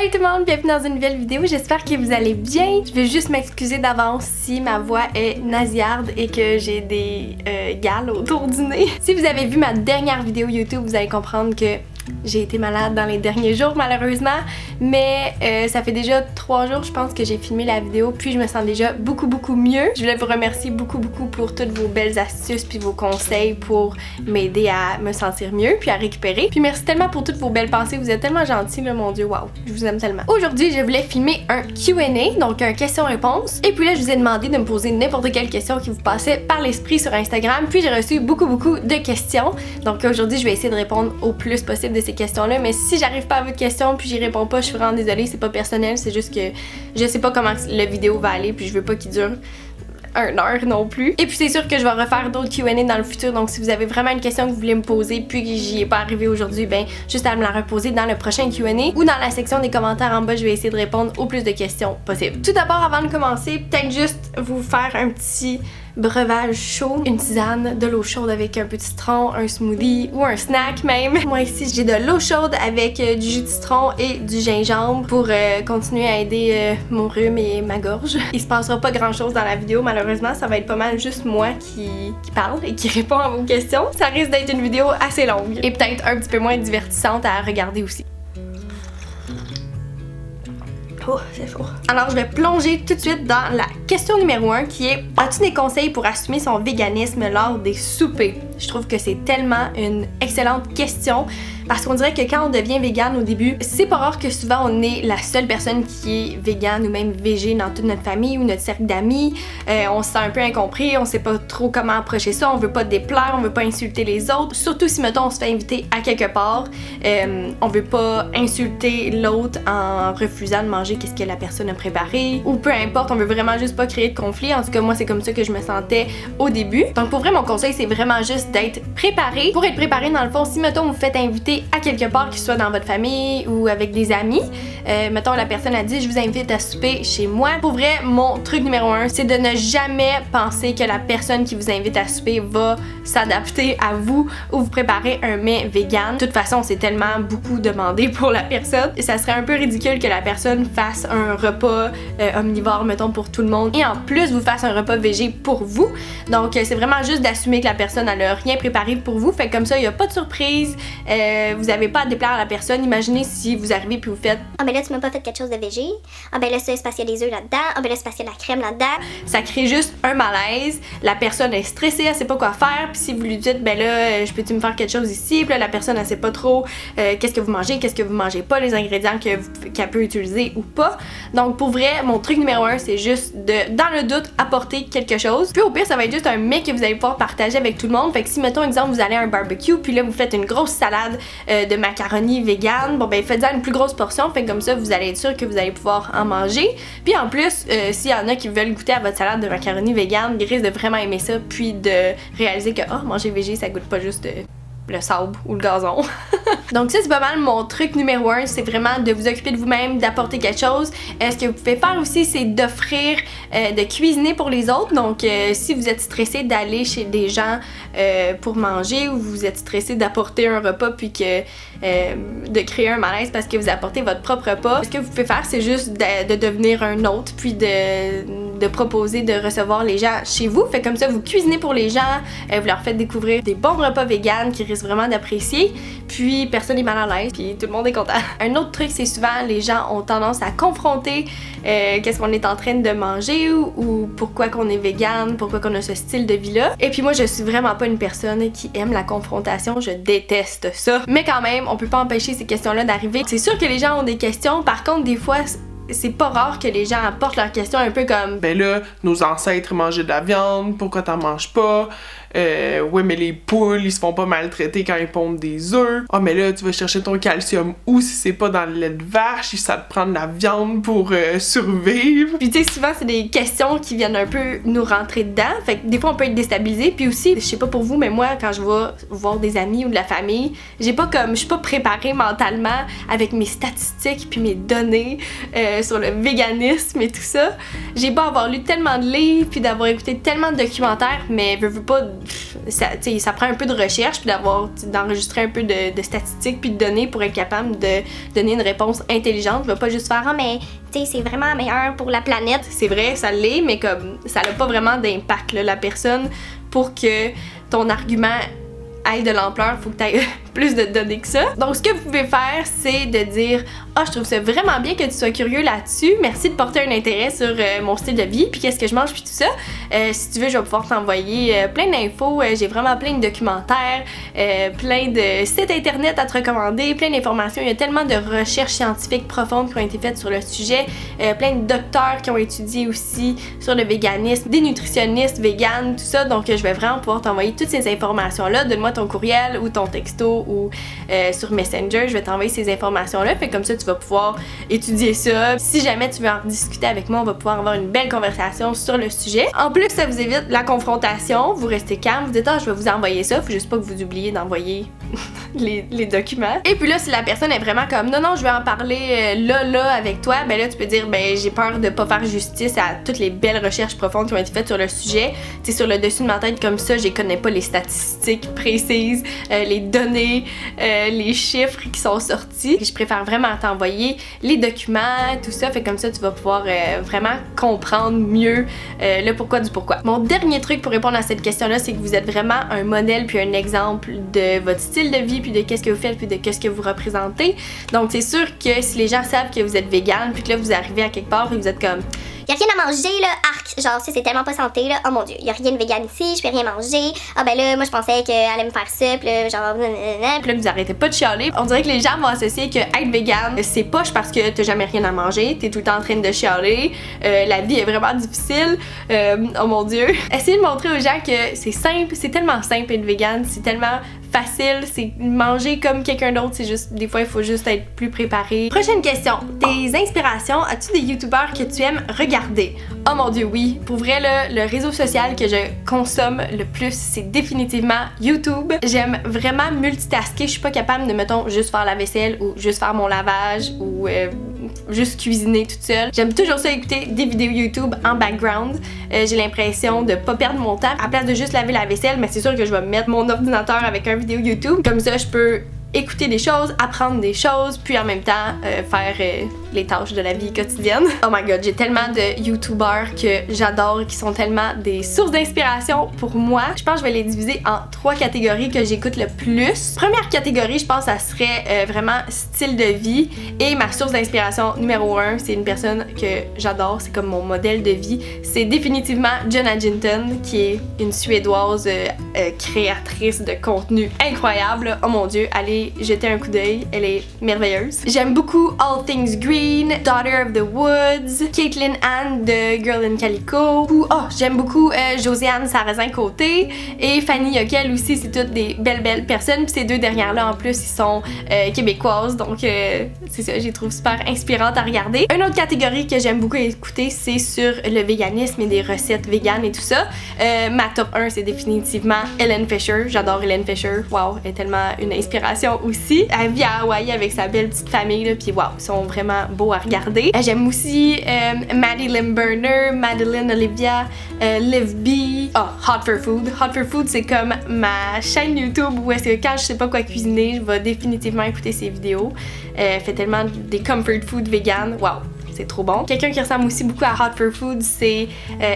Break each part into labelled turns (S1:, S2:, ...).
S1: Salut tout le monde, bienvenue dans une nouvelle vidéo, j'espère que vous allez bien. Je vais juste m'excuser d'avance si ma voix est nasillarde et que j'ai des gales autour du nez. Si vous avez vu ma dernière vidéo YouTube, vous allez comprendre que j'ai été malade dans les derniers jours malheureusement, mais ça fait déjà 3 jours je pense que j'ai filmé la vidéo, puis je me sens déjà beaucoup mieux. Je voulais vous remercier beaucoup pour toutes vos belles astuces puis vos conseils pour m'aider à me sentir mieux puis à récupérer. Puis merci tellement pour toutes vos belles pensées, vous êtes tellement gentils là, mon dieu, waouh, je vous aime tellement. Aujourd'hui je voulais filmer un Q&A, donc un question-réponse, et puis là je vous ai demandé de me poser n'importe quelle question qui vous passait par l'esprit sur Instagram, puis j'ai reçu beaucoup de questions, donc aujourd'hui je vais essayer de répondre au plus possible de ces questions-là, mais si j'arrive pas à votre question puis j'y réponds pas, je suis vraiment désolée, c'est pas personnel, c'est juste que je sais pas comment la vidéo va aller puis je veux pas qu'il dure 1 heure non plus. Et puis c'est sûr que je vais refaire d'autres Q&A dans le futur, donc si vous avez vraiment une question que vous voulez me poser puis que j'y ai pas arrivé aujourd'hui, ben juste à me la reposer dans le prochain Q&A ou dans la section des commentaires en bas, je vais essayer de répondre au plus de questions possible. Tout d'abord, avant de commencer, peut-être juste vous faire un petit breuvage chaud, une tisane, de l'eau chaude avec un peu de citron, un smoothie ou un snack même. Moi ici j'ai de l'eau chaude avec du jus de citron et du gingembre pour continuer à aider mon rhume et ma gorge. Il se passera pas grand chose dans la vidéo malheureusement, ça va être pas mal juste moi qui parle et qui répond à vos questions. Ça risque d'être une vidéo assez longue et peut-être un petit peu moins divertissante à regarder aussi. Oh, c'est chaud. Alors, je vais plonger tout de suite dans la question numéro 1 qui est: as-tu des conseils pour assumer son véganisme lors des soupers? Je trouve que c'est tellement une excellente question parce qu'on dirait que quand on devient végane au début, c'est pas rare que souvent on est la seule personne qui est végane ou même végé dans toute notre famille ou notre cercle d'amis. On se sent un peu incompris, on sait pas trop comment approcher ça, on veut pas déplaire, on veut pas insulter les autres. Surtout si, mettons, on se fait inviter à quelque part, on veut pas insulter l'autre en refusant de manger qu'est-ce que la personne a préparé, ou peu importe, on veut vraiment juste pas créer de conflit. En tout cas, moi, c'est comme ça que je me sentais au début. Donc, pour vrai, mon conseil, c'est vraiment juste d'être préparé. Pour être préparé, dans le fond, si, mettons, vous faites inviter à quelque part, que ce soit dans votre famille ou avec des amis, mettons, la personne a dit: je vous invite à souper chez moi. Pour vrai, mon truc numéro 1, c'est de ne jamais penser que la personne qui vous invite à souper va s'adapter à vous ou vous préparer un mets vegan. De toute façon, c'est tellement beaucoup demandé pour la personne. Ça serait un peu ridicule que la personne fasse un repas omnivore, mettons, pour tout le monde, et en plus vous fasse un repas végé pour vous. Donc c'est vraiment juste d'assumer que la personne elle a rien préparé pour vous, fait que comme ça il n'y a pas de surprise, vous avez pas à déplaire à la personne. Imaginez si vous arrivez puis vous faites:
S2: ah ben là tu m'as pas fait quelque chose de végé, ah ben là c'est parce qu'il y a des œufs là-dedans, ah ben là c'est parce qu'il y a de la crème là-dedans.
S1: Ça crée juste un malaise, la personne est stressée, elle sait pas quoi faire, puis si vous lui dites: ben là je peux-tu me faire quelque chose ici, puis là la personne elle sait pas trop qu'est-ce que vous mangez, qu'est-ce que vous mangez pas, les ingrédients qu'elle peut utiliser ou pas. Donc pour vrai, mon truc numéro 1, c'est juste de, dans le doute, apporter quelque chose. Puis au pire, ça va être juste un mets que vous allez pouvoir partager avec tout le monde. Fait que si, mettons, exemple, vous allez à un barbecue, puis là, vous faites une grosse salade de macaroni vegan, bon ben faites-en une plus grosse portion, fait que comme ça, vous allez être sûr que vous allez pouvoir en manger. Puis en plus, s'il y en a qui veulent goûter à votre salade de macaroni vegan, ils risquent de vraiment aimer ça, puis de réaliser que, oh, manger végé, ça goûte pas juste le sable ou le gazon. Donc ça, c'est pas mal mon truc numéro 1, c'est vraiment de vous occuper de vous-même, d'apporter quelque chose. Ce que vous pouvez faire aussi, c'est d'offrir, de cuisiner pour les autres. Donc si vous êtes stressé d'aller chez des gens pour manger, ou vous êtes stressé d'apporter un repas puis que de créer un malaise parce que vous apportez votre propre repas, ce que vous pouvez faire, c'est juste de devenir un hôte puis de proposer de recevoir les gens chez vous. Fait comme ça, vous cuisinez pour les gens, vous leur faites découvrir des bons repas véganes qu'ils risquent vraiment d'apprécier, puis personne n'est mal à l'aise, puis tout le monde est content. Un autre truc, c'est souvent les gens ont tendance à confronter qu'est-ce qu'on est en train de manger ou pourquoi qu'on est vegan, pourquoi qu'on a ce style de vie-là. Et puis moi, je suis vraiment pas une personne qui aime la confrontation, je déteste ça. Mais quand même, on peut pas empêcher ces questions-là d'arriver. C'est sûr que les gens ont des questions, par contre, des fois, c'est pas rare que les gens apportent leurs questions un peu comme:
S3: ben là, nos ancêtres mangeaient de la viande, pourquoi t'en manges pas? Ouais, mais les poules, ils se font pas maltraiter quand ils pondent des œufs. Ah, mais là, tu vas chercher ton calcium où si c'est pas dans le lait de vache, si ça te prend de la viande pour survivre.
S1: Puis tu sais, souvent, c'est des questions qui viennent un peu nous rentrer dedans. Fait que des fois, on peut être déstabilisé. Puis aussi, je sais pas pour vous, mais moi, quand je vais voir des amis ou de la famille, je suis pas préparée mentalement avec mes statistiques puis mes données sur le véganisme et tout ça. J'ai pas avoir lu tellement de livres puis d'avoir écouté tellement de documentaires, mais veux pas ça prend un peu de recherche, puis d'enregistrer un peu de statistiques, puis de données pour être capable de donner une réponse intelligente. Je vais pas juste faire « Ah, mais tu sais, c'est vraiment meilleur pour la planète. » C'est vrai, ça l'est, mais comme ça n'a pas vraiment d'impact, là. La personne, pour que ton argument ait de l'ampleur, faut que tu aies plus de données que ça. Donc, ce que vous pouvez faire, c'est de dire « Ah, je trouve ça vraiment bien que tu sois curieux là-dessus. Merci de porter un intérêt sur mon style de vie, puis qu'est-ce que je mange, puis tout ça. Si tu veux, je vais pouvoir t'envoyer plein d'infos. J'ai vraiment plein de documentaires, plein de sites internet à te recommander, plein d'informations. Il y a tellement de recherches scientifiques profondes qui ont été faites sur le sujet, plein de docteurs qui ont étudié aussi sur le véganisme, des nutritionnistes véganes, tout ça. Donc, je vais vraiment pouvoir t'envoyer toutes ces informations-là. Donne-moi ton courriel ou ton texto ou sur Messenger, je vais t'envoyer ces informations-là. Fait comme ça, tu vas pouvoir étudier ça. Si jamais tu veux en discuter avec moi, on va pouvoir avoir une belle conversation sur le sujet. En plus, ça vous évite la confrontation. Vous restez calme, vous dites « Ah, je vais vous envoyer ça. » Faut juste pas que vous oubliez d'envoyer les documents. Et puis là, si la personne est vraiment comme « Non, non, je vais en parler là, avec toi. » Ben là, tu peux dire « Ben, j'ai peur de pas faire justice à toutes les belles recherches profondes qui ont été faites sur le sujet. Tu sais, sur le dessus de ma tête comme ça, je connais pas les statistiques précises, les données, les chiffres qui sont sortis. Je préfère vraiment t'envoyer les documents, tout ça. Fait comme ça, tu vas pouvoir vraiment comprendre mieux le pourquoi du pourquoi. Mon dernier truc pour répondre à cette question-là, c'est que vous êtes vraiment un modèle puis un exemple de votre style de vie, puis de qu'est-ce que vous faites, puis de qu'est-ce que vous représentez. Donc, c'est sûr que si les gens savent que vous êtes vegan, puis que là, vous arrivez à quelque part et vous êtes comme...
S2: Y'a rien à manger, là, arc. Genre, ça, c'est tellement pas santé, là. Oh mon dieu, y'a rien de vegan ici, je peux rien manger. Ah ben là, moi, je pensais qu'elle allait me faire ça, pis là, genre,
S1: Puis là, vous arrêtez pas de chialer. On dirait que les gens vont associer que être vegan, c'est poche parce que t'as jamais rien à manger, t'es tout le temps en train de chialer, la vie est vraiment difficile. Oh mon dieu. Essayez de montrer aux gens que c'est simple, c'est tellement simple être vegan, c'est tellement facile, c'est manger comme quelqu'un d'autre, c'est juste, des fois, il faut juste être plus préparé. Prochaine question. Tes inspirations, as-tu des youtubeurs que tu aimes regarder? Oh mon dieu, oui. Pour vrai, là, le réseau social que je consomme le plus, c'est définitivement YouTube. J'aime vraiment multitasker, je suis pas capable de, mettons, juste faire la vaisselle ou juste faire mon lavage ou juste cuisiner toute seule. J'aime toujours ça écouter des vidéos YouTube en background. J'ai l'impression de pas perdre mon temps. À place de juste laver la vaisselle, mais c'est sûr que je vais mettre mon ordinateur avec un vidéo YouTube. Comme ça, je peux écouter des choses, apprendre des choses, puis en même temps faire les tâches de la vie quotidienne. Oh my god, j'ai tellement de youtubeurs que j'adore, qui sont tellement des sources d'inspiration pour moi. Je pense que je vais les diviser en 3 catégories que j'écoute le plus. Première catégorie, je pense ça serait vraiment style de vie, et ma source d'inspiration numéro 1, c'est une personne que j'adore, c'est comme mon modèle de vie. C'est définitivement Jenna Jinton, qui est une Suédoise créatrice de contenu incroyable. Oh mon dieu, allez jeter un coup d'œil, elle est merveilleuse. J'aime beaucoup All Things Green, Daughter of the Woods, Caitlin Ann de Girl in Calico, ou j'aime beaucoup Josiane Sarrazin-Côté et Fanny Yokel aussi, c'est toutes des belles personnes. Puis ces deux dernières-là, en plus, ils sont québécoises, donc c'est ça, je les trouve super inspirantes à regarder. Une autre catégorie que j'aime beaucoup écouter, c'est sur le véganisme et des recettes véganes et tout ça. Ma top 1, c'est définitivement Ellen Fisher. J'adore Ellen Fisher. Wow, elle est tellement une inspiration aussi. Elle vit à Hawaï avec sa belle petite famille, là, puis wow, ils sont vraiment beaux à regarder. J'aime aussi Maddie Limburner, Madeline Olivia, Liv B. Hot for Food. Hot for Food, c'est comme ma chaîne YouTube où est-ce que quand je sais pas quoi cuisiner, je vais définitivement écouter ses vidéos. Elle fait tellement des comfort food vegan. Wow! C'est trop bon. Quelqu'un qui ressemble aussi beaucoup à Hot for Food, c'est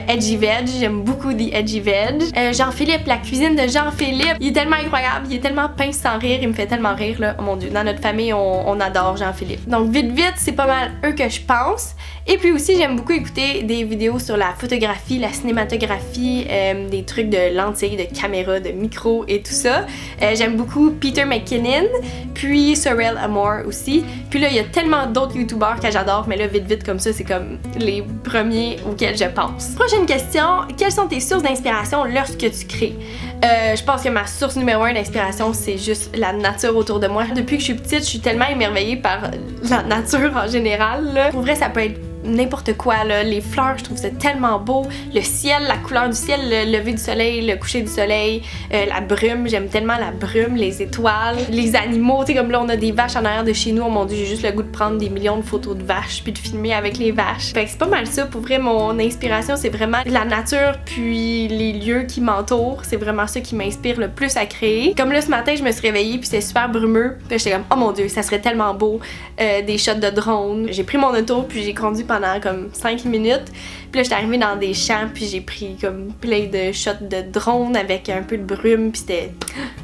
S1: Edgy Veg. J'aime beaucoup des Edgy Veg. Jean-Philippe, la cuisine de Jean-Philippe, il est tellement incroyable, il est tellement pince sans rire, il me fait tellement rire là. Oh mon dieu, dans notre famille, on adore Jean-Philippe. Donc vite, c'est pas mal eux que je pense. Et puis aussi, j'aime beaucoup écouter des vidéos sur la photographie, la cinématographie, des trucs de lentilles, de caméra, de micro et tout ça. J'aime beaucoup Peter McKinnon, puis Sorel Amore aussi. Puis là, il y a tellement d'autres youtubeurs que j'adore, mais là, vite comme ça, c'est comme les premiers auxquels je pense. Prochaine question, quelles sont tes sources d'inspiration lorsque tu crées? Je pense que ma source numéro 1 d'inspiration, c'est juste la nature autour de moi. Depuis que je suis petite, je suis tellement émerveillée par la nature en général, là. Pour vrai, ça peut être n'importe quoi, là. Les fleurs, je trouve ça tellement beau. Le ciel, la couleur du ciel, le lever du soleil, le coucher du soleil, la brume, j'aime tellement la brume, les étoiles, les animaux, tu sais, comme là, on a des vaches en arrière de chez nous, oh mon dieu, j'ai juste le goût de prendre des millions de photos de vaches puis de filmer avec les vaches. Fait que c'est pas mal ça, pour vrai, mon inspiration, c'est vraiment la nature puis les lieux qui m'entourent, c'est vraiment ça qui m'inspire le plus à créer. Comme là, ce matin, je me suis réveillée puis c'était super brumeux, puis j'étais comme, oh mon dieu, ça serait tellement beau, des shots de drone. J'ai pris mon auto puis j'ai conduit pendant comme 5 minutes. Puis là, j'étais arrivée dans des champs, puis j'ai pris comme plein de shots de drone avec un peu de brume, puis c'était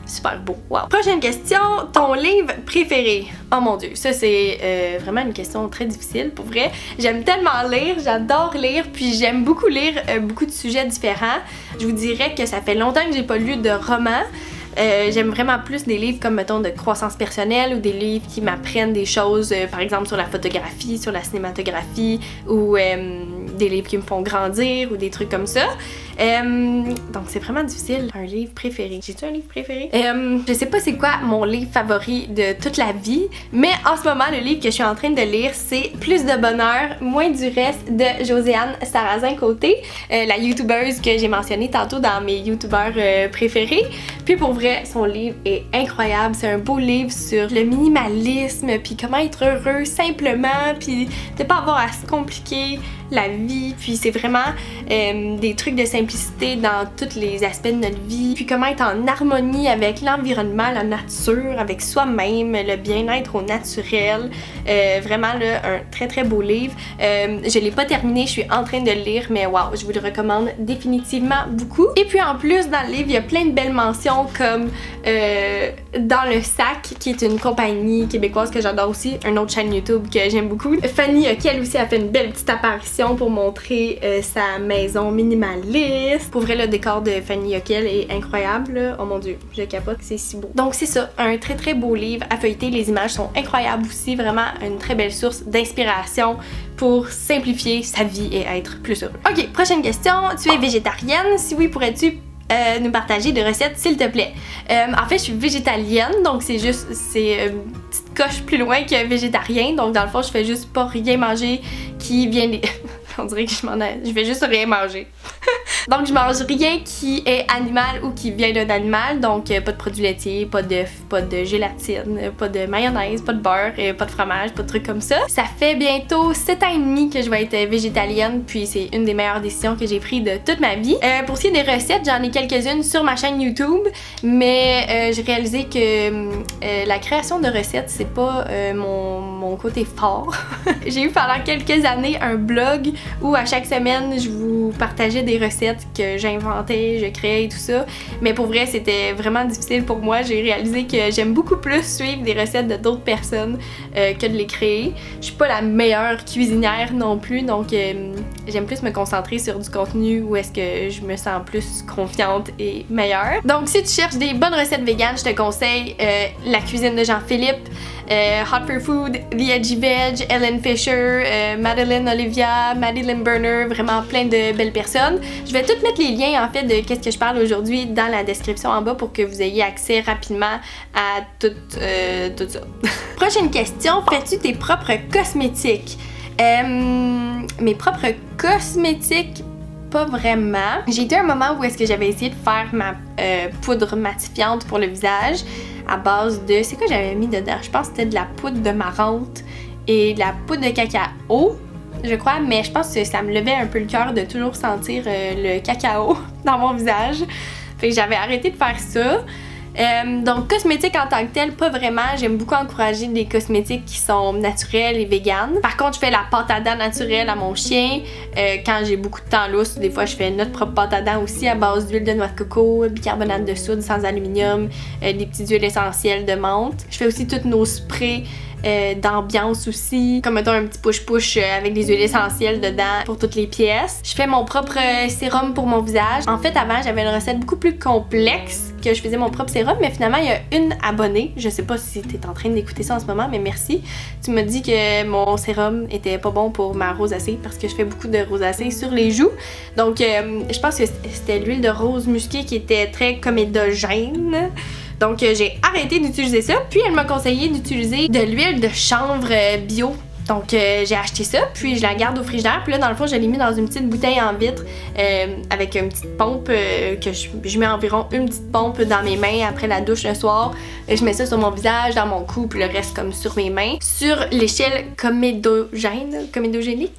S1: super beau. Wow. Prochaine question, ton livre préféré? Oh mon dieu, ça c'est vraiment une question très difficile, pour vrai. J'aime tellement lire, j'adore lire, puis j'aime beaucoup lire beaucoup de sujets différents. Je vous dirais que ça fait longtemps que j'ai pas lu de romans. J'aime vraiment plus des livres comme, mettons, de croissance personnelle ou des livres qui m'apprennent des choses, par exemple sur la photographie, sur la cinématographie ou des livres qui me font grandir ou des trucs comme ça. Donc c'est vraiment difficile. Un livre préféré. J'ai-tu un livre préféré? Je sais pas c'est quoi mon livre favori de toute la vie, mais en ce moment, le livre que je suis en train de lire, c'est Plus de bonheur, moins du reste de Josiane Sarrazin-Côté, la youtubeuse que j'ai mentionnée tantôt dans mes youtubeurs préférés. Puis pour vrai, son livre est incroyable. C'est un beau livre sur le minimalisme, puis comment être heureux simplement, puis de pas avoir à se compliquer la vie. Puis c'est vraiment des trucs de simplicité dans tous les aspects de notre vie. Puis comment être en harmonie avec l'environnement, la nature, avec soi-même, le bien-être au naturel. Vraiment là, un très très beau livre. Je l'ai pas terminé, je suis en train de le lire, mais waouh, je vous le recommande définitivement beaucoup. Et puis en plus, dans le livre, il y a plein de belles mentions comme Dans le sac, qui est une compagnie québécoise que j'adore aussi, une autre chaîne YouTube que j'aime beaucoup. Fanny Hockel aussi a fait une belle petite apparition pour montrer sa maison minimaliste. Pour vrai, le décor de Fanny Hockel est incroyable, là. Oh mon dieu, je capote, c'est si beau. Donc c'est ça, un très très beau livre à feuilleter, les images sont incroyables aussi, vraiment une très belle source d'inspiration pour simplifier sa vie et être plus heureux. Ok, prochaine question, tu es végétarienne? Si oui, pourrais-tu nous partager des recettes, s'il te plaît? En fait, je suis végétalienne, donc c'est une petite coche plus loin que végétarien. Donc, dans le fond, je fais juste pas rien manger qui vient des... On dirait que je vais juste rien manger. Donc, je mange rien qui est animal ou qui vient d'un animal. Donc, pas de produits laitiers, pas d'œufs, pas de gélatine, pas de mayonnaise, pas de beurre, pas de fromage, pas de trucs comme ça. Ça fait bientôt 7 ans et demi que je vais être végétalienne, puis c'est une des meilleures décisions que j'ai prises de toute ma vie. Pour ce qui est des recettes, j'en ai quelques-unes sur ma chaîne YouTube, mais j'ai réalisé que la création de recettes, c'est pas mon côté fort. J'ai eu pendant quelques années un blog où à chaque semaine, je vous partageais des recettes que j'inventais, je créais et tout ça. Mais pour vrai, c'était vraiment difficile pour moi. J'ai réalisé que j'aime beaucoup plus suivre des recettes de d'autres personnes que de les créer. Je suis pas la meilleure cuisinière non plus, donc j'aime plus me concentrer sur du contenu où est-ce que je me sens plus confiante et meilleure. Donc si tu cherches des bonnes recettes véganes, je te conseille la cuisine de Jean-Philippe, Hot for Food, The Edgy Veg, Ellen Fisher, Madeleine Olivia, Madeline Burner, vraiment plein de belles personnes. Je vais tout mettre les liens en fait de qu'est-ce que je parle aujourd'hui dans la description en bas pour que vous ayez accès rapidement à tout ça. Prochaine question, fais-tu tes propres cosmétiques? Mes propres cosmétiques? Pas vraiment. J'ai eu un moment où est-ce que j'avais essayé de faire ma poudre matifiante pour le visage à base de... C'est quoi j'avais mis dedans? Je pense que c'était de la poudre de marante et de la poudre de cacao, je crois, mais je pense que ça me levait un peu le cœur de toujours sentir le cacao dans mon visage. Fait que j'avais arrêté de faire ça. Donc cosmétiques en tant que tel, pas vraiment. J'aime beaucoup encourager des cosmétiques qui sont naturels et véganes. Par contre, je fais la pâte à dents naturelle à mon chien. Quand j'ai beaucoup de temps lousse, des fois je fais notre propre pâte à dents aussi à base d'huile de noix de coco, bicarbonate de soude sans aluminium, des petites huiles essentielles de menthe. Je fais aussi tous nos sprays d'ambiance aussi, comme mettons un petit push-push avec des huiles essentielles dedans pour toutes les pièces. Je fais mon propre sérum pour mon visage. En fait, avant, j'avais une recette beaucoup plus complexe que je faisais mon propre sérum, mais finalement, il y a une abonnée, je sais pas si t'es en train d'écouter ça en ce moment, mais merci. Tu m'as dit que mon sérum était pas bon pour ma rosacée parce que je fais beaucoup de rosacée sur les joues. Donc, je pense que c'était l'huile de rose musquée qui était très comédogène. Donc j'ai arrêté d'utiliser ça, puis elle m'a conseillé d'utiliser de l'huile de chanvre bio Donc j'ai acheté ça, puis je la garde au frigidaire. Puis là, dans le fond, je l'ai mis dans une petite bouteille en vitre avec une petite pompe que je mets environ une petite pompe dans mes mains après la douche le soir. Je mets ça sur mon visage, dans mon cou, puis le reste comme sur mes mains. Sur l'échelle comédogénique,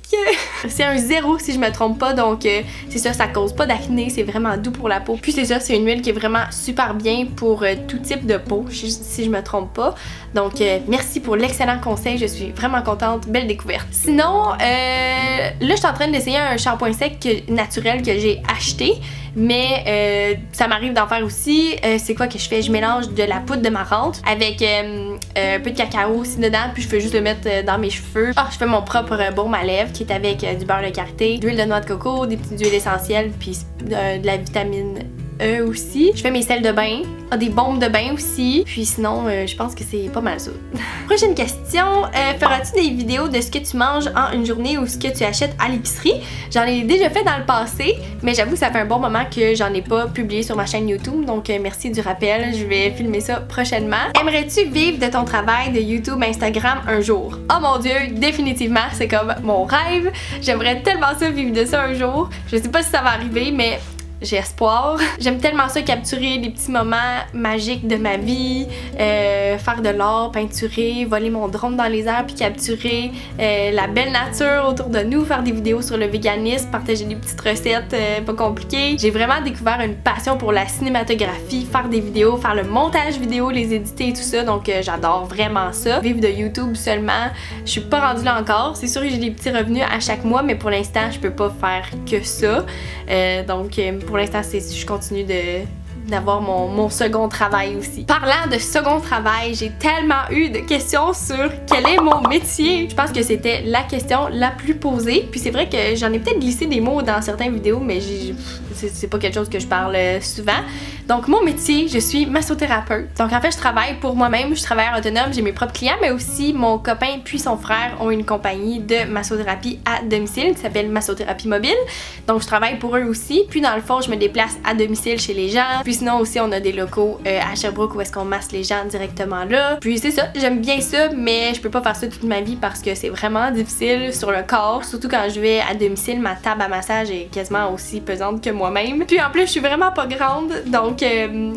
S1: c'est un 0 si je me trompe pas. Donc c'est ça cause pas d'acné, c'est vraiment doux pour la peau. Puis c'est ça, c'est une huile qui est vraiment super bien pour tout type de peau, si je me trompe pas. Donc merci pour l'excellent conseil, je suis vraiment contente, belle découverte. Sinon, là je suis en train d'essayer un shampoing sec naturel que j'ai acheté, mais ça m'arrive d'en faire aussi. C'est quoi que je fais? Je mélange de la poudre de menthe avec un peu de cacao aussi dedans, puis je fais juste le mettre dans mes cheveux. Je fais mon propre baume à lèvres qui est avec du beurre de karité, d'huile de noix de coco, des petites huiles essentielles, puis de la vitamine E aussi. Je fais mes sels de bain, des baumes de bain aussi. Puis sinon, je pense que c'est pas mal ça. Prochaine question. Feras-tu des vidéos de ce que tu manges en une journée ou ce que tu achètes à l'épicerie? J'en ai déjà fait dans le passé, mais j'avoue que ça fait un bon moment que j'en ai pas publié sur ma chaîne YouTube. Donc merci du rappel. Je vais filmer ça prochainement. Aimerais-tu vivre de ton travail de YouTube, Instagram un jour? Oh mon Dieu, définitivement, c'est comme mon rêve. J'aimerais tellement ça vivre de ça un jour. Je sais pas si ça va arriver, mais j'ai espoir. J'aime tellement ça, capturer des petits moments magiques de ma vie, faire de l'art, peinturer, voler mon drone dans les airs puis capturer la belle nature autour de nous, faire des vidéos sur le véganisme, partager des petites recettes pas compliquées. J'ai vraiment découvert une passion pour la cinématographie, faire des vidéos, faire le montage vidéo, les éditer et tout ça, donc j'adore vraiment ça. Vivre de YouTube seulement, je suis pas rendue là encore. C'est sûr que j'ai des petits revenus à chaque mois, mais pour l'instant, je peux pas faire que ça. Donc pour l'instant, je continue d'avoir mon second travail aussi. Parlant de second travail, j'ai tellement eu de questions sur quel est mon métier. Je pense que c'était la question la plus posée. Puis c'est vrai que j'en ai peut-être glissé des mots dans certaines vidéos, mais c'est pas quelque chose que je parle souvent. Donc mon métier, je suis massothérapeute. Donc en fait, je travaille pour moi-même, je suis travailleur autonome, j'ai mes propres clients, mais aussi mon copain puis son frère ont une compagnie de massothérapie à domicile qui s'appelle Massothérapie Mobile. Donc je travaille pour eux aussi. Puis dans le fond, je me déplace à domicile chez les gens. Puis sinon aussi, on a des locaux à Sherbrooke où est-ce qu'on masse les gens directement là. Puis c'est ça, j'aime bien ça, mais je peux pas faire ça toute ma vie parce que c'est vraiment difficile sur le corps. Surtout quand je vais à domicile, ma table à massage est quasiment aussi pesante que moi-même. Puis en plus, je suis vraiment pas grande, donc elle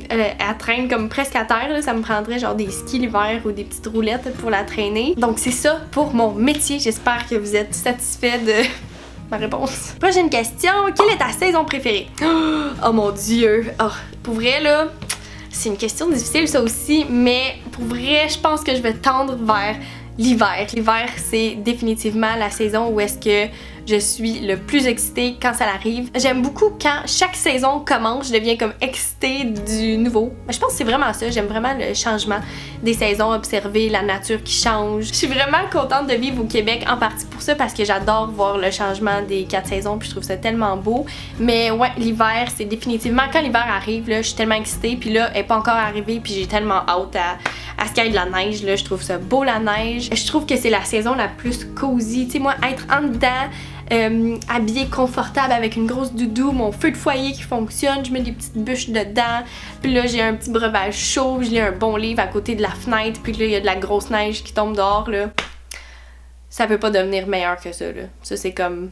S1: traîne comme presque à terre. Là. Ça me prendrait genre des skis l'hiver ou des petites roulettes pour la traîner. Donc c'est ça pour mon métier. J'espère que vous êtes satisfaits de ma réponse. Prochaine question. Quelle est ta saison préférée? Oh mon Dieu! Pour vrai, là, c'est une question difficile ça aussi, mais pour vrai, je pense que je vais tendre vers l'hiver. L'hiver, c'est définitivement la saison où est-ce que je suis le plus excitée quand ça arrive. J'aime beaucoup quand chaque saison commence, je deviens comme excitée du nouveau. Je pense que c'est vraiment ça, j'aime vraiment le changement des saisons, observer la nature qui change. Je suis vraiment contente de vivre au Québec en partie pour ça parce que j'adore voir le changement des 4 saisons puis je trouve ça tellement beau. Mais ouais, l'hiver, c'est définitivement quand l'hiver arrive, là, je suis tellement excitée puis là, elle est pas encore arrivée puis j'ai tellement hâte à ce qu'il y ait de la neige, là, je trouve ça beau la neige. Je trouve que c'est la saison la plus cosy, tu sais moi, être en dedans, habillée confortable avec une grosse doudou, mon feu de foyer qui fonctionne, je mets des petites bûches dedans, puis là j'ai un petit breuvage chaud, je lis un bon livre à côté de la fenêtre, puis là il y a de la grosse neige qui tombe dehors, là. Ça peut pas devenir meilleur que ça, là. Ça c'est comme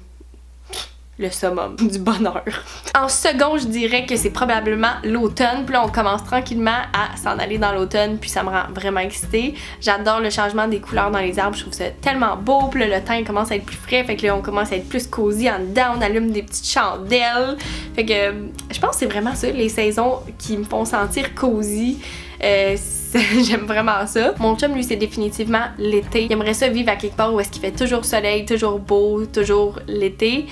S1: le summum du bonheur. En second, je dirais que c'est probablement l'automne. Puis là, on commence tranquillement à s'en aller dans l'automne, puis ça me rend vraiment excitée. J'adore le changement des couleurs dans les arbres, je trouve ça tellement beau. Puis là, le temps commence à être plus frais, fait que là, on commence à être plus cosy en dedans, on allume des petites chandelles. Fait que je pense que c'est vraiment ça, les saisons qui me font sentir cosy. J'aime vraiment ça. Mon chum, lui, c'est définitivement l'été. Il aimerait ça vivre à quelque part où est-ce qu'il fait toujours soleil, toujours beau, toujours l'été.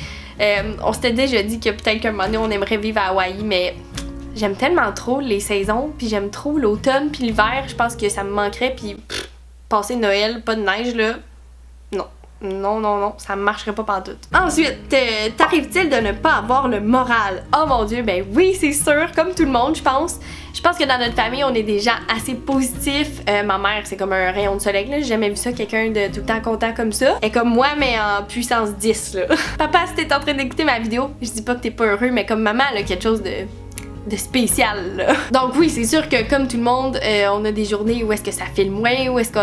S1: On s'était déjà dit que peut-être qu'un moment donné, on aimerait vivre à Hawaï, mais j'aime tellement trop les saisons, puis j'aime trop l'automne, puis l'hiver. Je pense que ça me manquerait, puis passer Noël, pas de neige, là, non. Non, ça marcherait pas pantoute. Ensuite, t'arrive-t-il de ne pas avoir le moral? Oh mon Dieu, ben oui, c'est sûr, comme tout le monde, je pense. Je pense que dans notre famille, on est des gens assez positifs. Ma mère, c'est comme un rayon de soleil, là. J'ai jamais vu ça, quelqu'un de tout le temps content comme ça. Elle est comme moi, mais en puissance 10, là. Papa, si t'es en train d'écouter ma vidéo, je dis pas que t'es pas heureux, mais comme maman, elle a quelque chose de spécial, là. Donc oui, c'est sûr que comme tout le monde, on a des journées où est-ce que ça file moins, où est-ce que...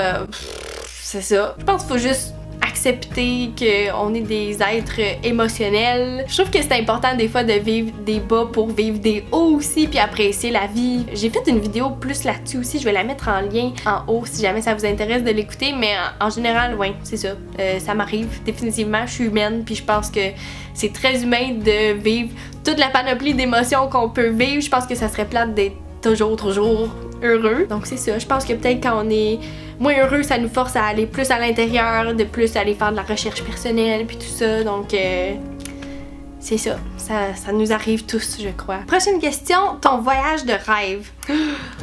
S1: c'est ça. Je pense qu'il faut juste d'accepter qu'on est des êtres émotionnels. Je trouve que c'est important des fois de vivre des bas pour vivre des hauts aussi, puis apprécier la vie. J'ai fait une vidéo plus là-dessus aussi, je vais la mettre en lien en haut si jamais ça vous intéresse de l'écouter, mais en général, ouais, c'est ça. Ça m'arrive définitivement, je suis humaine, puis je pense que c'est très humain de vivre toute la panoplie d'émotions qu'on peut vivre. Je pense que ça serait plate d'être toujours heureux. Donc c'est ça, je pense que peut-être quand on est moins heureux, ça nous force à aller plus à l'intérieur, de plus aller faire de la recherche personnelle puis tout ça. Donc c'est ça. Ça nous arrive tous, je crois. Prochaine question, ton voyage de rêve.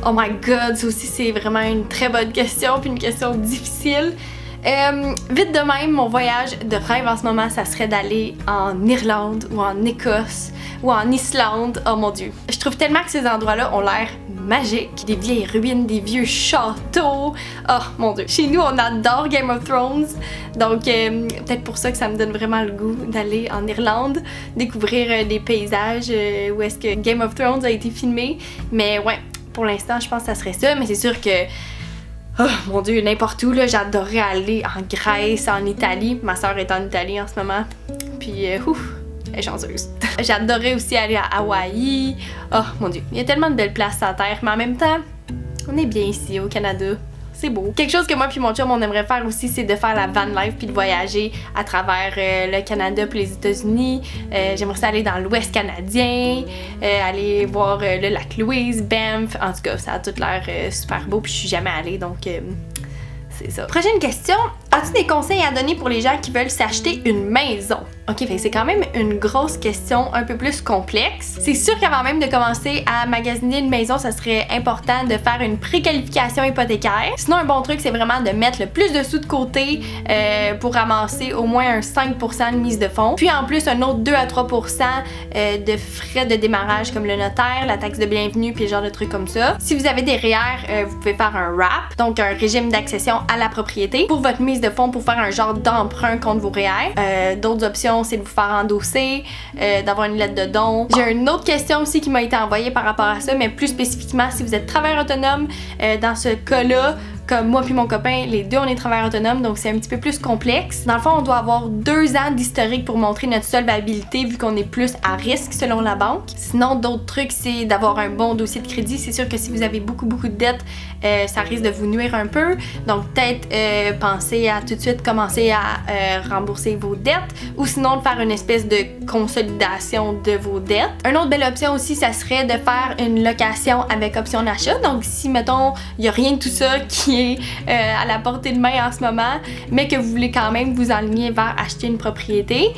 S1: Oh my god, ça aussi c'est vraiment une très bonne question puis une question difficile. Vite de même, mon voyage de rêve en ce moment, ça serait d'aller en Irlande ou en Écosse ou en Islande. Oh mon dieu. Je trouve tellement que ces endroits-là ont l'air magiques. Des vieilles ruines, des vieux châteaux. Oh mon dieu. Chez nous, on adore Game of Thrones. Donc, peut-être pour ça que ça me donne vraiment le goût d'aller en Irlande, découvrir des paysages où est-ce que Game of Thrones a été filmé. Mais ouais, pour l'instant, je pense que ça serait ça. Mais c'est sûr que oh mon dieu, n'importe où, là, j'adorerais aller en Grèce, en Italie. Ma soeur est en Italie en ce moment. Puis, ouf, elle est chanceuse. J'adorerais aussi aller à Hawaï. Oh mon dieu, il y a tellement de belles places sur la Terre, mais en même temps, on est bien ici au Canada. C'est beau. Quelque chose que moi puis mon chum on aimerait faire aussi, c'est de faire la van life puis de voyager à travers le Canada puis les États-Unis. J'aimerais ça aller dans l'Ouest canadien, aller voir le lac Louise, Banff. En tout cas, ça a tout l'air super beau puis je suis jamais allée donc c'est ça. Prochaine question. As-tu des conseils à donner pour les gens qui veulent s'acheter une maison? Ok, fait c'est quand même une grosse question un peu plus complexe. C'est sûr qu'avant même de commencer à magasiner une maison, ça serait important de faire une préqualification hypothécaire. Sinon, un bon truc, c'est vraiment de mettre le plus de sous de côté pour ramasser au moins un 5% de mise de fonds. Puis en plus, un autre 2 à 3% de frais de démarrage comme le notaire, la taxe de bienvenue, puis le genre de trucs comme ça. Si vous avez des REER, vous pouvez faire un RAP, donc un régime d'accession à la propriété, pour votre mise de fonds pour faire un genre d'emprunt contre vos REER. D'autres options, c'est de vous faire endosser, d'avoir une lettre de don. J'ai une autre question aussi qui m'a été envoyée par rapport à ça, mais plus spécifiquement si vous êtes travailleur autonome, dans ce cas-là, comme moi puis mon copain, les deux on est travailleurs autonomes, donc c'est un petit peu plus complexe. Dans le fond, on doit avoir 2 ans d'historique pour montrer notre solvabilité vu qu'on est plus à risque selon la banque. Sinon, d'autres trucs, c'est d'avoir un bon dossier de crédit. C'est sûr que si vous avez beaucoup de dettes, ça risque de vous nuire un peu. Donc peut-être penser à tout de suite commencer à rembourser vos dettes ou sinon de faire une espèce de consolidation de vos dettes. Une autre belle option aussi, ça serait de faire une location avec option d'achat. Donc si, mettons, il n'y a rien de tout ça qui est à la portée de main en ce moment, mais que vous voulez quand même vous enligner vers acheter une propriété,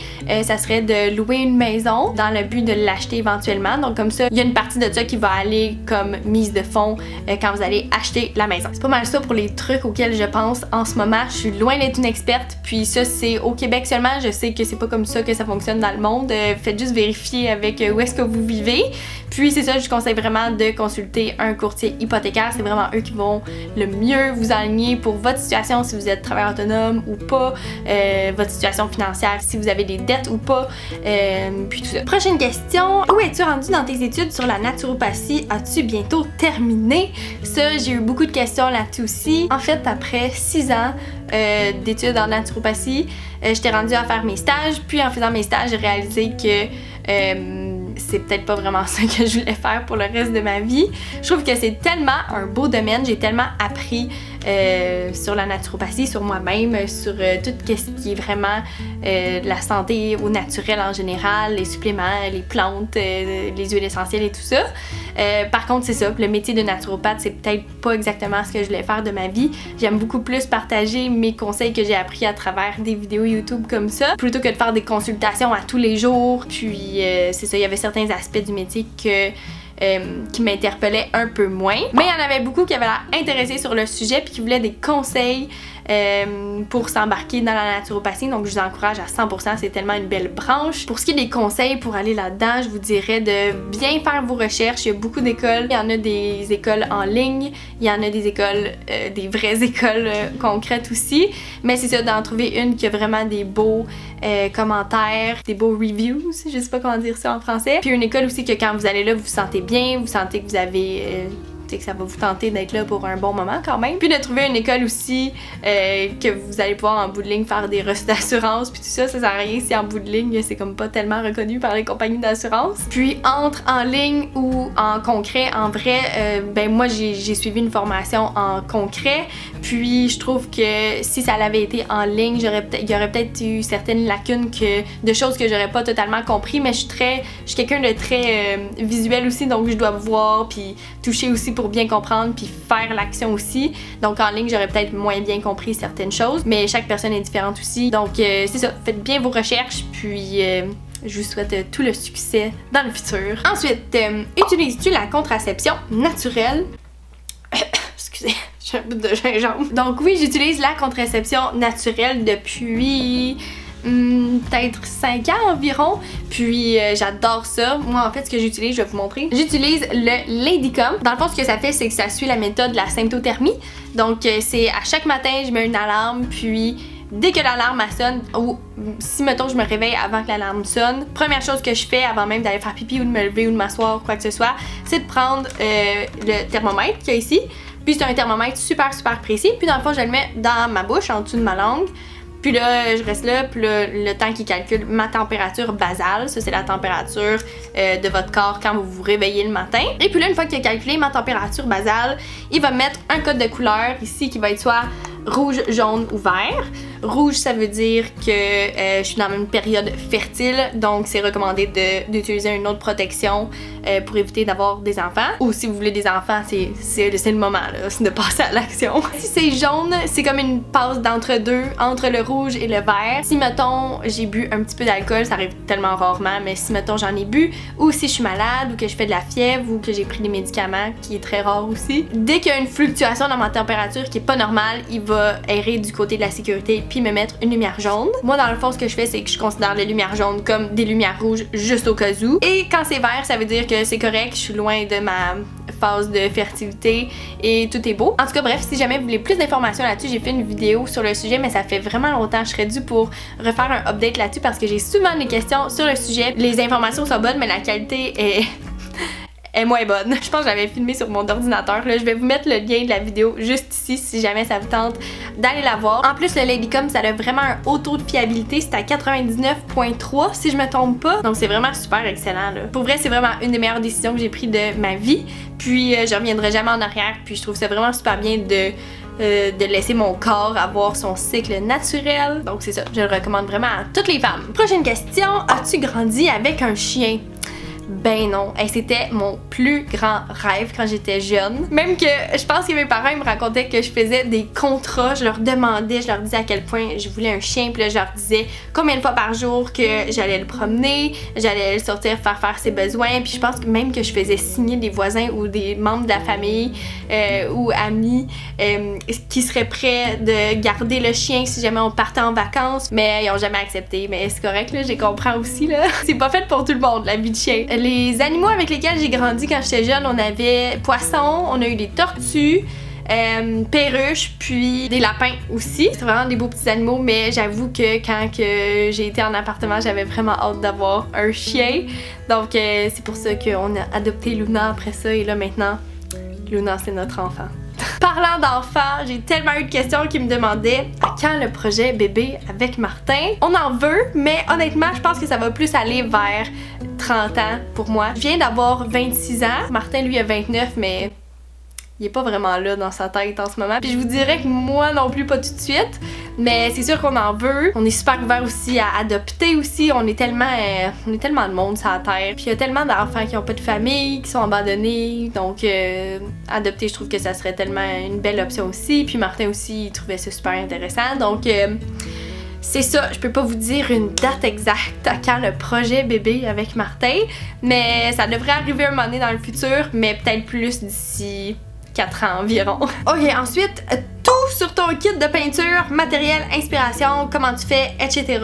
S1: ça serait de louer une maison dans le but de l'acheter éventuellement. Donc comme ça, il y a une partie de ça qui va aller comme mise de fonds quand vous allez acheter la maison. C'est pas mal ça pour les trucs auxquels je pense en ce moment. Je suis loin d'être une experte, puis ça c'est au Québec seulement. Je sais que c'est pas comme ça que ça fonctionne dans le monde. Faites juste vérifier avec où est-ce que vous vivez. Puis c'est ça, je conseille vraiment de consulter un courtier hypothécaire. C'est vraiment eux qui vont le mieux vous aligner pour votre situation, si vous êtes travailleur autonome ou pas, votre situation financière, si vous avez des dettes ou pas, puis tout ça. Prochaine question. Où es-tu rendu dans tes études sur la naturopathie? As-tu bientôt terminé? Ça, j'ai eu beaucoup de questions là-dessus aussi. En fait, après 6 ans d'études en naturopathie, j'étais rendue à faire mes stages, puis en faisant mes stages, j'ai réalisé que c'est peut-être pas vraiment ça que je voulais faire pour le reste de ma vie. Je trouve que c'est tellement un beau domaine, j'ai tellement appris sur la naturopathie, sur moi-même, sur tout ce qui est vraiment la santé au naturel en général, les suppléments, les plantes, les huiles essentielles et tout ça. Par contre, c'est ça, le métier de naturopathe, c'est peut-être pas exactement ce que je voulais faire de ma vie. J'aime beaucoup plus partager mes conseils que j'ai appris à travers des vidéos YouTube comme ça, plutôt que de faire des consultations à tous les jours. Puis c'est ça, il y avait certains aspects du métier qui m'interpellaient un peu moins. Mais il y en avait beaucoup qui avaient l'air intéressés sur le sujet puis qui voulaient des conseils pour s'embarquer dans la naturopathie. Donc je vous encourage à 100%, c'est tellement une belle branche. Pour ce qui est des conseils pour aller là-dedans, je vous dirais de bien faire vos recherches. Il y a beaucoup d'écoles. Il y en a des écoles en ligne, il y en a des écoles, des vraies écoles concrètes aussi. Mais c'est ça, d'en trouver une qui a vraiment des beaux commentaires, des beaux reviews, je sais pas comment dire ça en français. Puis une école aussi que quand vous allez là, vous vous sentez bien, vous sentez que vous avez écoutez que ça va vous tenter d'être là pour un bon moment quand même. Puis de trouver une école aussi que vous allez pouvoir en bout de ligne faire des reçus d'assurance puis tout ça sert à rien si en bout de ligne c'est comme pas tellement reconnu par les compagnies d'assurance. Puis entre en ligne ou en concret, en vrai, ben moi j'ai suivi une formation en concret, puis je trouve que si ça l'avait été en ligne, il y aurait peut-être eu certaines lacunes de choses que j'aurais pas totalement compris, mais je suis quelqu'un de très visuel aussi, donc je dois voir puis toucher aussi pour bien comprendre puis faire l'action aussi. Donc en ligne, j'aurais peut-être moins bien compris certaines choses, mais chaque personne est différente aussi. Donc c'est ça, faites bien vos recherches, puis je vous souhaite tout le succès dans le futur. Ensuite, utilises-tu la contraception naturelle? Excusez, j'ai un bout de gingembre. Donc oui, j'utilise la contraception naturelle depuis peut-être 5 ans environ, puis j'adore ça. Moi en fait ce que j'utilise, je vais vous montrer. J'utilise le Ladycom. Dans le fond ce que ça fait c'est que ça suit la méthode de la symptothermie. Donc c'est à chaque matin je mets une alarme, puis dès que l'alarme sonne, ou si mettons je me réveille avant que l'alarme sonne, première chose que je fais avant même d'aller faire pipi ou de me lever ou de m'asseoir ou quoi que ce soit, c'est de prendre le thermomètre qu'il y a ici. Puis c'est un thermomètre super précis, puis dans le fond je le mets dans ma bouche, en dessous de ma langue. Puis là, je reste là, puis là, le temps qu'il calcule ma température basale, ça c'est la température de votre corps quand vous vous réveillez le matin. Et puis là, une fois qu'il a calculé ma température basale, il va mettre un code de couleur ici qui va être soit rouge, jaune ou vert. Rouge, ça veut dire que je suis dans une période fertile, donc c'est recommandé d'utiliser une autre protection pour éviter d'avoir des enfants. Ou si vous voulez des enfants, c'est le moment là, de passer à l'action. Si c'est jaune, c'est comme une passe d'entre-deux, entre le rouge et le vert. Si mettons j'ai bu un petit peu d'alcool, ça arrive tellement rarement, mais si mettons j'en ai bu, ou si je suis malade, ou que je fais de la fièvre, ou que j'ai pris des médicaments, qui est très rare aussi, dès qu'il y a une fluctuation dans ma température qui est pas normale, il va errer du côté de la sécurité puis me mettre une lumière jaune. Moi dans le fond ce que je fais c'est que je considère les lumières jaunes comme des lumières rouges juste au cas où. Et quand c'est vert ça veut dire que c'est correct, je suis loin de ma phase de fertilité et tout est beau. En tout cas bref, si jamais vous voulez plus d'informations là-dessus, j'ai fait une vidéo sur le sujet mais ça fait vraiment longtemps, je serais due pour refaire un update là-dessus parce que j'ai souvent des questions sur le sujet. Les informations sont bonnes mais la qualité est moins bonne. Je pense que j'avais filmé sur mon ordinateur. Là, je vais vous mettre le lien de la vidéo juste ici si jamais ça vous tente d'aller la voir. En plus, le Ladycom, ça a vraiment un haut taux de fiabilité. C'est à 99.3 si je me trompe pas. Donc c'est vraiment super excellent. Là. Pour vrai, c'est vraiment une des meilleures décisions que j'ai prises de ma vie. Puis je reviendrai jamais en arrière. Puis je trouve ça vraiment super bien de laisser mon corps avoir son cycle naturel. Donc c'est ça, je le recommande vraiment à toutes les femmes. Prochaine question, as-tu grandi avec un chien? Ben non, c'était mon plus grand rêve quand j'étais jeune. Même que je pense que mes parents ils me racontaient que je faisais des contrats, je leur demandais, je leur disais à quel point je voulais un chien, puis là je leur disais combien de fois par jour que j'allais le promener, j'allais le sortir faire ses besoins, puis je pense que même que je faisais signer des voisins ou des membres de la famille ou amis qui seraient prêts de garder le chien si jamais on partait en vacances, mais ils ont jamais accepté. Mais c'est correct là, j'ai compris aussi là. C'est pas fait pour tout le monde la vie de chien. Les animaux avec lesquels j'ai grandi quand j'étais jeune, on avait poissons, on a eu des tortues, perruches, puis des lapins aussi. C'est vraiment des beaux petits animaux, mais j'avoue que quand j'ai été en appartement, j'avais vraiment hâte d'avoir un chien. Donc c'est pour ça qu'on a adopté Luna après ça, et là maintenant, Luna c'est notre enfant. Parlant d'enfants, j'ai tellement eu de questions qui me demandaient à quand le projet bébé avec Martin. On en veut, mais honnêtement, je pense que ça va plus aller vers 30 ans pour moi. Je viens d'avoir 26 ans. Martin, lui, a 29, mais il est pas vraiment là dans sa tête en ce moment. Puis je vous dirais que moi non plus, pas tout de suite. Mais c'est sûr qu'on en veut. On est super ouvert aussi à adopter aussi. On est tellement de monde sur la terre. Puis il y a tellement d'enfants qui ont pas de famille, qui sont abandonnés. Donc adopter, je trouve que ça serait tellement une belle option aussi. Puis Martin aussi, il trouvait ça super intéressant. Donc c'est ça, je peux pas vous dire une date exacte à quand le projet bébé avec Martin. Mais ça devrait arriver un moment donné dans le futur. Mais peut-être plus d'ici 4 ans environ. Ok, ensuite, tout sur ton kit de peinture, matériel, inspiration, comment tu fais, etc.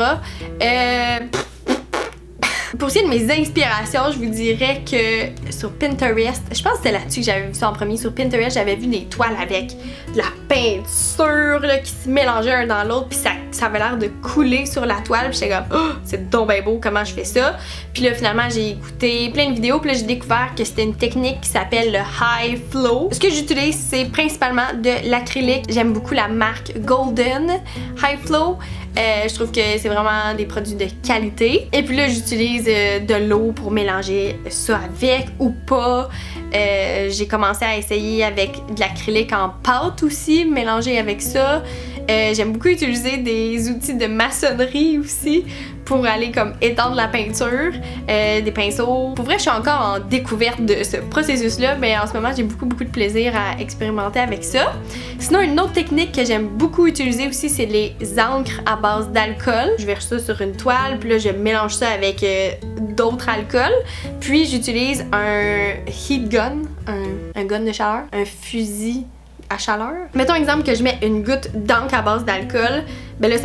S1: Pour ce qui est de mes inspirations, je vous dirais que sur Pinterest, je pense que c'était là-dessus que j'avais vu ça en premier. Sur Pinterest, j'avais vu des toiles avec de la peinture là, qui se mélangeait un dans l'autre, puis ça ça avait l'air de couler sur la toile. Puis j'étais comme, oh, c'est donc ben beau, comment je fais ça? Puis là, finalement, j'ai écouté plein de vidéos. Puis là, j'ai découvert que c'était une technique qui s'appelle le High Flow. Ce que j'utilise, c'est principalement de l'acrylique. J'aime beaucoup la marque Golden High Flow. Je trouve que c'est vraiment des produits de qualité. Et puis là, j'utilise de l'eau pour mélanger ça avec ou pas. J'ai commencé à essayer avec de l'acrylique en pâte aussi, mélanger avec ça. J'aime beaucoup utiliser des outils de maçonnerie aussi pour aller comme étendre la peinture, des pinceaux. Pour vrai, je suis encore en découverte de ce processus-là, mais en ce moment, j'ai beaucoup de plaisir à expérimenter avec ça. Sinon, une autre technique que j'aime beaucoup utiliser aussi, c'est les encres à base d'alcool. Je verse ça sur une toile, puis là, je mélange ça avec d'autres alcools. Puis, j'utilise un heat gun, un gun de chaleur, un fusil à chaleur. Mettons exemple que je mets une goutte d'encre à base d'alcool, ben là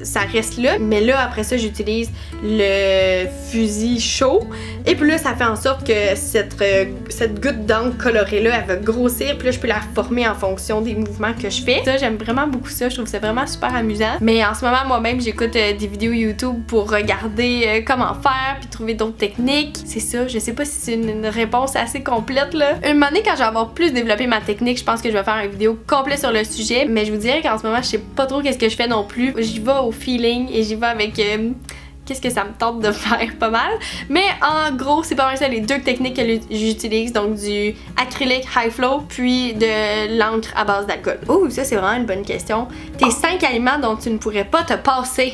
S1: ça reste là, mais là après ça j'utilise le fusil chaud et puis là ça fait en sorte que cette goutte d'encre colorée là elle va grossir, puis là je peux la former en fonction des mouvements que je fais. Ça j'aime vraiment beaucoup ça, je trouve ça vraiment super amusant. Mais en ce moment moi-même j'écoute des vidéos YouTube pour regarder comment faire puis trouver d'autres techniques. C'est ça, je sais pas si c'est une réponse assez complète là. Un moment donné quand je vais avoir plus développé ma technique, je pense que je vais faire une vidéo complète sur le sujet, mais je vous dirais qu'en ce moment je sais pas trop qu'est-ce que je fais non plus. J'y vais au feeling et j'y vais avec qu'est-ce que ça me tente de faire pas mal. Mais en gros, c'est pas mal ça les deux techniques que j'utilise, donc du acrylique high flow puis de l'encre à base d'alcool. Oh, ça c'est vraiment une bonne question. Tes 5 aliments dont tu ne pourrais pas te passer.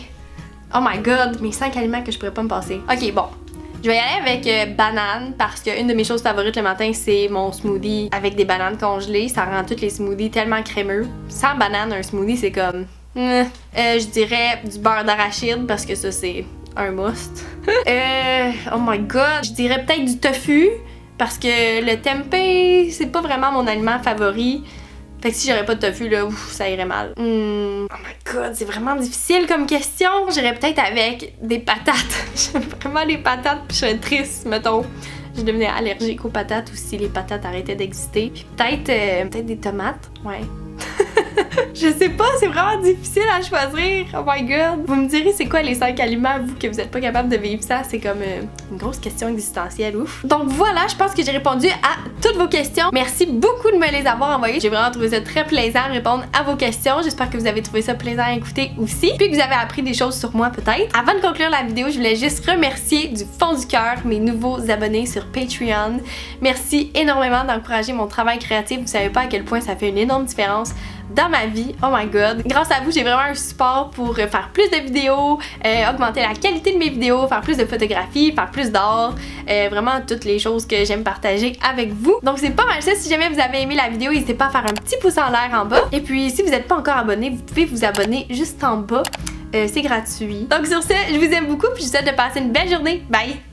S1: Oh my god, mes 5 aliments que je pourrais pas me passer. Ok, bon. Je vais y aller avec banane parce qu'une de mes choses favorites le matin, c'est mon smoothie avec des bananes congelées. Ça rend tous les smoothies tellement crémeux. Sans banane, un smoothie, c'est comme... je dirais du beurre d'arachide parce que ça, c'est un must. Oh my god, je dirais peut-être du tofu parce que le tempeh, c'est pas vraiment mon aliment favori. Fait que si j'aurais pas de tofu, là, ouf, ça irait mal. Oh my god, c'est vraiment difficile comme question. J'irais peut-être avec des patates. J'aime vraiment les patates, puis je serais triste, mettons. Je devenais allergique aux patates ou si les patates arrêtaient d'exister. Puis peut-être des tomates, ouais. Je sais pas, c'est vraiment difficile à choisir. Oh my god. Vous me direz c'est quoi les 5 aliments, vous, que vous êtes pas capable de vivre ça? C'est comme une grosse question existentielle, ouf. Donc voilà, je pense que j'ai répondu à toutes vos questions. Merci beaucoup de me les avoir envoyées. J'ai vraiment trouvé ça très plaisant de répondre à vos questions. J'espère que vous avez trouvé ça plaisant à écouter aussi. Puis que vous avez appris des choses sur moi peut-être. Avant de conclure la vidéo, je voulais juste remercier du fond du cœur mes nouveaux abonnés sur Patreon. Merci énormément d'encourager mon travail créatif. Vous savez pas à quel point ça fait une énorme différence dans ma vie. Oh my god. Grâce à vous, j'ai vraiment un support pour faire plus de vidéos, augmenter la qualité de mes vidéos, faire plus de photographies, faire plus d'art, vraiment toutes les choses que j'aime partager avec vous. Donc c'est pas mal ça. Si jamais vous avez aimé la vidéo, n'hésitez pas à faire un petit pouce en l'air en bas. Et puis si vous n'êtes pas encore abonné, vous pouvez vous abonner juste en bas. C'est gratuit. Donc sur ce, je vous aime beaucoup puis je vous souhaite de passer une belle journée. Bye!